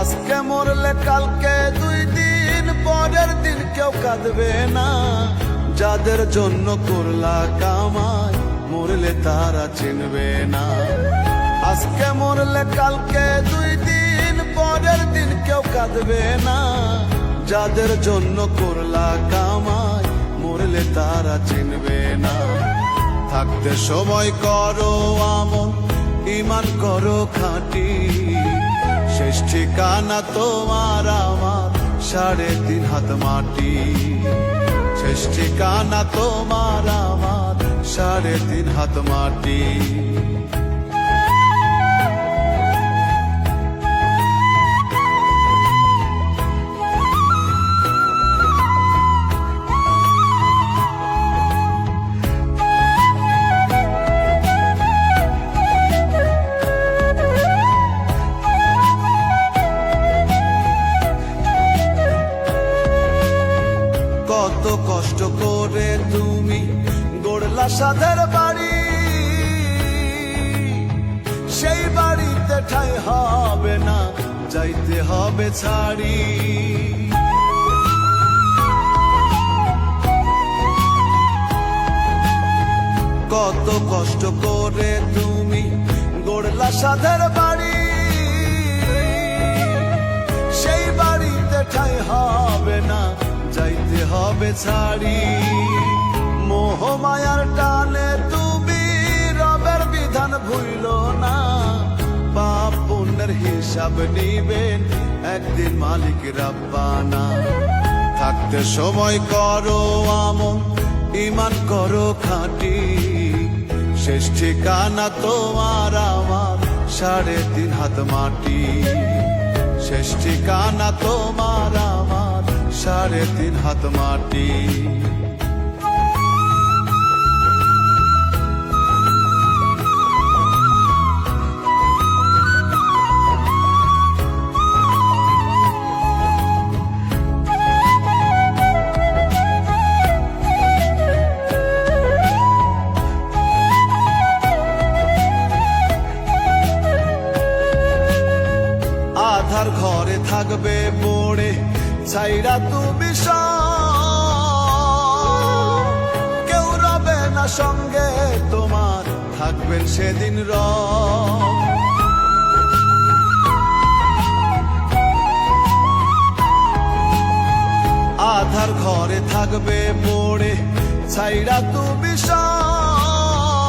আজকে মরলে কালকে 2 দিন পরের দিন কেউ কাঁদবে না। যাদের জন্য করলা কামাই মরলে তারা চিনবে না। আজকে মরলে কালকে 2 দিন পরের দিন কেউ কাঁদবে না। যাদের জন্য করলা কামাই মরলে তারা চিনবে না। থাকতে সময় করো আমল, ঈমান করো খাঁটি। শেষ ঠিকানা তোমার আমার 3.5 হাত মাটি। শেষ ঠিকানা তোমার আমার 3.5 হাত মাটি। কত কষ্ট করে তুমি গড়লা সাধের বাড়ি, সেই বাড়িতে ঠাঁই হবে না, যাইতে হবে ছাড়ি। কত কষ্ট করে তুমি গড়লা সাধের বাড়ি, সেই বাড়িতে ঠাঁই হবে না, যাইতে হবে ছাড়ি। মোহ মায়ার টানে তুমি রবের বিধান ভুইলো না। পাপ পুণ্যের হিসাব নিবেন একদিন মালিক রাব্বানা। থাকতে সময় করো আমল, ঈমান করো খাঁটি। শেষ ঠিকানা তোমার আমার 3.5 হাত মাটি। শেষ ঠিকানা তোমার আমার 3.5 হাত মাটি। আধার ঘরে থাকবে পড়ে ছাইরা তুমি সব, কেউ রবে না সঙ্গে তোমার, থাকবেন সেদিন রব। আধার ঘরে থাকবে পড়ে ছাইরা তুমি সব,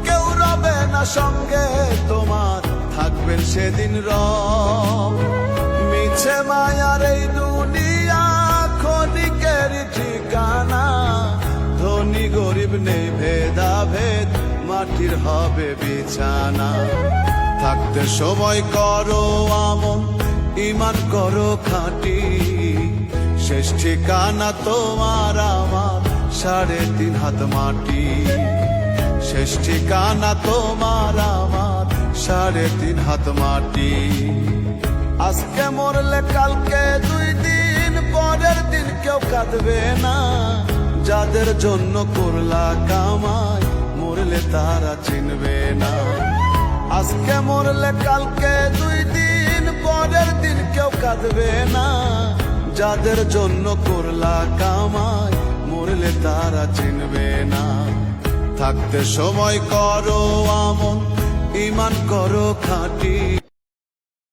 কেউ রবে না সঙ্গে তোমার, থাকবেন সেদিন রব। মিছে মায়ার এই দুনিয়া ক্ষণিকের ঠিকানা। ধনী গরিব নেই ভেদাভেদ, মাটির হবে বিছানা। থাকতে সময় করো আমল, ঈমান করো খাঁটি। শেষ ঠিকানা তোমার আমার 3.5 হাত মাটি। শেষ ঠিকানা তোমার আমার 3.5 হাত মাটি। আজকে মরলে কালকে 2 দিন পরের দিন কেউ কাঁদবে না। যাদের জন্য করলা কামাই মরলে তারা চিনবে না। আজকে মরলে কালকে 2 দিন পরের দিন কেউ কাঁদবে না। যাদের জন্য করলা কামাই মরলে তারা চিনবে না। থাকতে সময় করো আমল, ঈমান করো খাঁটি।